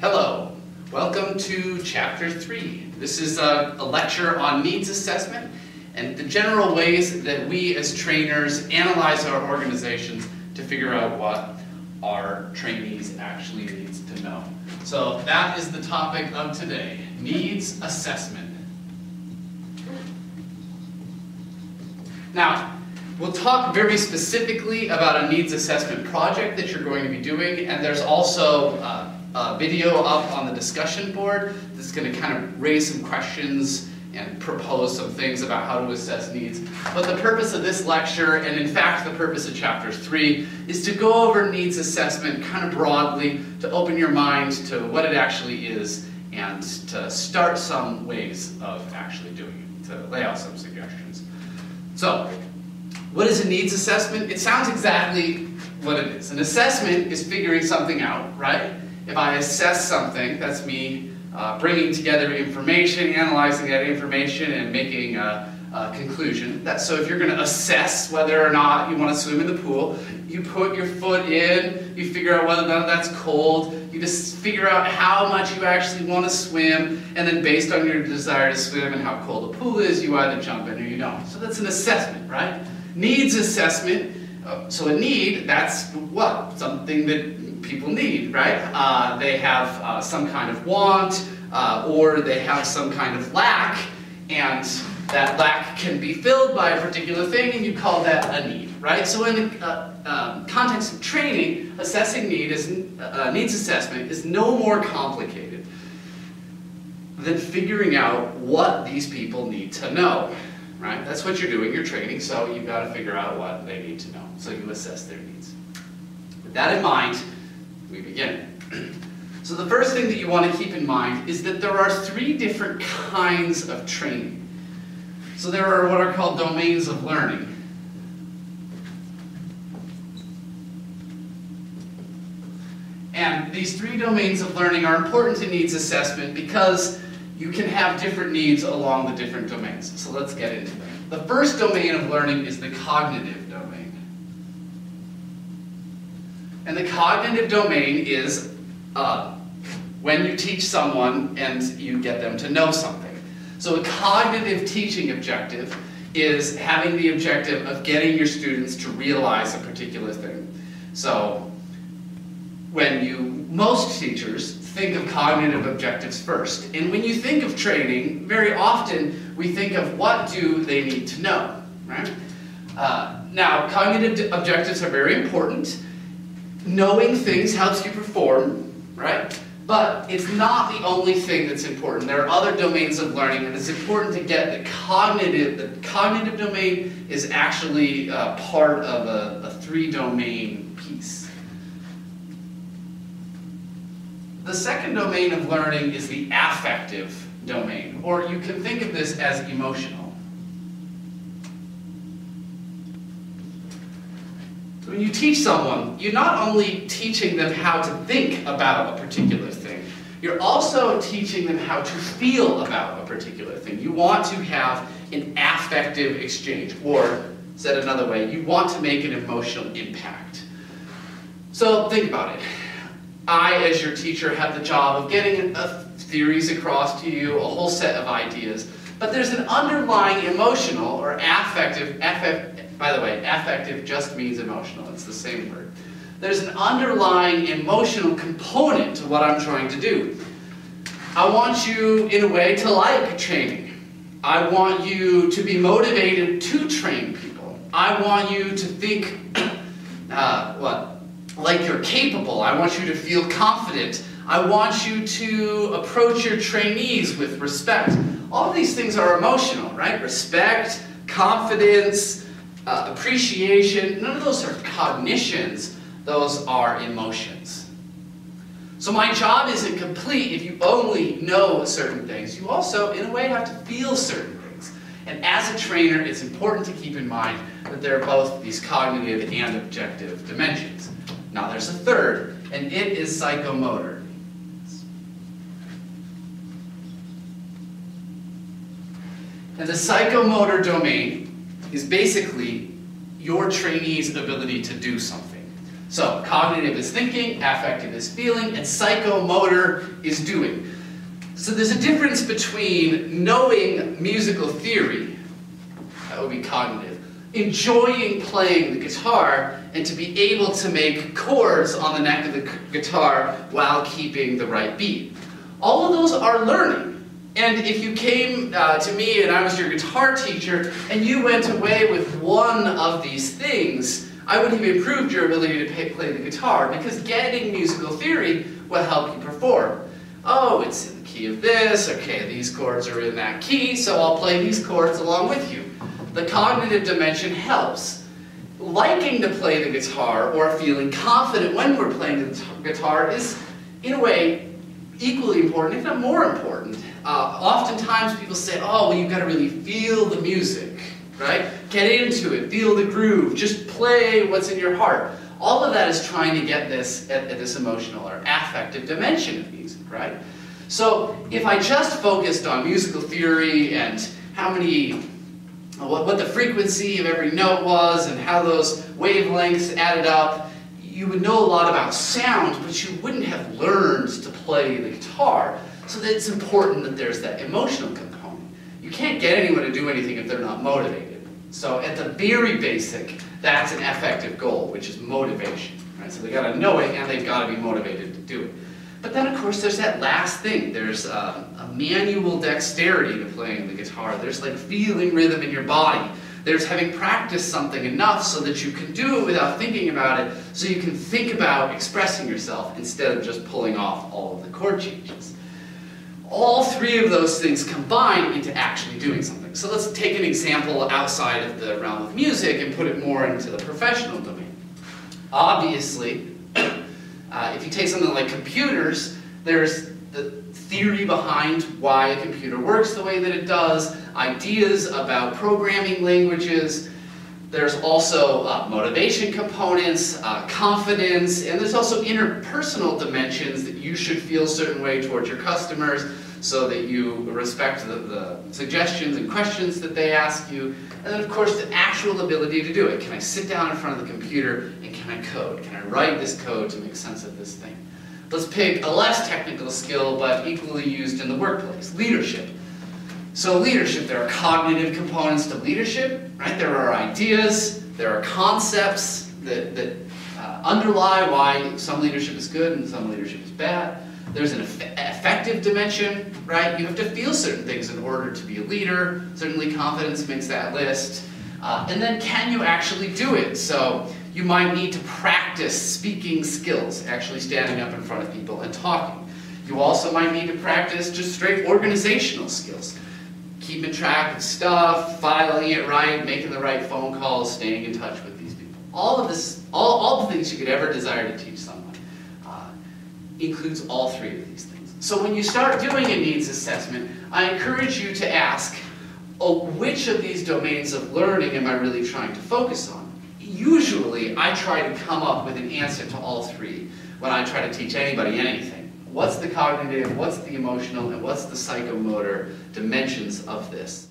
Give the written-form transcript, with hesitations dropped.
Hello, welcome to Chapter 3. This is a lecture on needs assessment and the general ways that we as trainers analyze our organizations to figure out what our trainees actually need to know. So that is the topic of today, needs assessment. Now, we'll talk very specifically about a needs assessment project that you're going to be doing, and there's also a video up on the discussion board that's going to kind of raise some questions and propose some things about how to assess needs. But the purpose of this lecture, and in fact the purpose of Chapter 3, is to go over needs assessment kind of broadly, to open your mind to what it actually is, and to start some ways of actually doing it, to lay out some suggestions. So, what is a needs assessment? It sounds exactly what it is. An assessment is figuring something out, right? If I assess something, that's me bringing together information, analyzing that information, and making a conclusion. So if you're going to assess whether or not you want to swim in the pool, you put your foot in, you figure out whether or not that's cold, you just figure out how much you actually want to swim, and then based on your desire to swim and how cold the pool is, you either jump in or you don't. So that's an assessment, right? Needs assessment, so a need, that's what? Something that people need, right? They have some kind of want, or they have some kind of lack, and that lack can be filled by a particular thing, and you call that a need, right? So in the context of training, assessing needs assessment is no more complicated than figuring out what these people need to know, right? That's what you're doing, you're training, so you've got to figure out what they need to know. So you assess their needs. With that in mind, we begin. So the first thing that you want to keep in mind is that there are 3 different kinds of training. So there are what are called domains of learning. And these 3 domains of learning are important to needs assessment because you can have different needs along the different domains. So let's get into them. The first domain of learning is the cognitive domain. And the cognitive domain is when you teach someone and you get them to know something. So a cognitive teaching objective is having the objective of getting your students to realize a particular thing. So most teachers think of cognitive objectives first. And when you think of training, very often we think of what do they need to know, right? Now, cognitive objectives are very important. Knowing things helps you perform, right? But it's not the only thing that's important. There are other domains of learning, and it's important to get the cognitive domain is actually part of a 3-domain piece. The second domain of learning is the affective domain, or you can think of this as emotional. When you teach someone, you're not only teaching them how to think about a particular thing, you're also teaching them how to feel about a particular thing. You want to have an affective exchange, or said another way, you want to make an emotional impact. So think about it. I, as your teacher, have the job of getting theories across to you, a whole set of ideas, but there's an underlying emotional or affective, by the way, affective just means emotional, it's the same word. There's an underlying emotional component to what I'm trying to do. I want you, in a way, to like training. I want you to be motivated to train people. I want you to think, like you're capable. I want you to feel confident. I want you to approach your trainees with respect. All of these things are emotional, right? Respect, confidence, appreciation. None of those are cognitions. Those are emotions. So my job isn't complete if you only know certain things. You also, in a way, have to feel certain things. And as a trainer, it's important to keep in mind that there are both these cognitive and objective dimensions. Now there's a third, and it is psychomotor. And the psychomotor domain is basically your trainee's ability to do something. So cognitive is thinking, affective is feeling, and psychomotor is doing. So there's a difference between knowing musical theory, that would be cognitive, enjoying playing the guitar, and to be able to make chords on the neck of the guitar while keeping the right beat. All of those are learning. And if you came to me and I was your guitar teacher and you went away with one of these things, I would have improved your ability to play the guitar, because getting musical theory will help you perform. Oh, it's in the key of this, okay, these chords are in that key, so I'll play these chords along with you. The cognitive dimension helps. Liking to play the guitar or feeling confident when we're playing the guitar is, in a way, equally important, if not more important. Oftentimes people say, oh, well, you've got to really feel the music, right? Get into it, feel the groove, just play what's in your heart. All of that is trying to get this at this emotional or affective dimension of music, right? So if I just focused on musical theory and how many, what the frequency of every note was and how those wavelengths added up, you would know a lot about sound, but you wouldn't have learned to play the guitar. So that it's important that there's that emotional component. You can't get anyone to do anything if they're not motivated. So at the very basic, that's an affective goal, which is motivation. Right? So they've got to know it and they've got to be motivated to do it. But then of course there's that last thing. There's a manual dexterity to playing the guitar. There's like feeling rhythm in your body. There's having practiced something enough so that you can do it without thinking about it, so you can think about expressing yourself instead of just pulling off all of the chord changes. All three of those things combine into actually doing something. So let's take an example outside of the realm of music and put it more into the professional domain. Obviously, if you take something like computers, there's the theory behind why a computer works the way that it does, ideas about programming languages. There's also motivation components, confidence, and there's also interpersonal dimensions that you should feel a certain way towards your customers so that you respect the suggestions and questions that they ask you. And then of course the actual ability to do it. Can I sit down in front of the computer and can I code? Can I write this code to make sense of this thing? Let's pick a less technical skill but equally used in the workplace, leadership. So leadership, there are cognitive components to leadership, right? There are ideas, there are concepts that underlie why some leadership is good and some leadership is bad. There's an affective dimension, right? You have to feel certain things in order to be a leader. Certainly confidence makes that list. And then can you actually do it? So you might need to practice speaking skills, actually standing up in front of people and talking. You also might need to practice just straight organizational skills. Keeping track of stuff, filing it right, making the right phone calls, staying in touch with these people. All of this, all the things you could ever desire to teach someone includes all three of these things. So when you start doing a needs assessment, I encourage you to ask, oh, which of these domains of learning am I really trying to focus on? Usually, I try to come up with an answer to all three when I try to teach anybody anything. What's the cognitive, what's the emotional, and what's the psychomotor dimensions of this?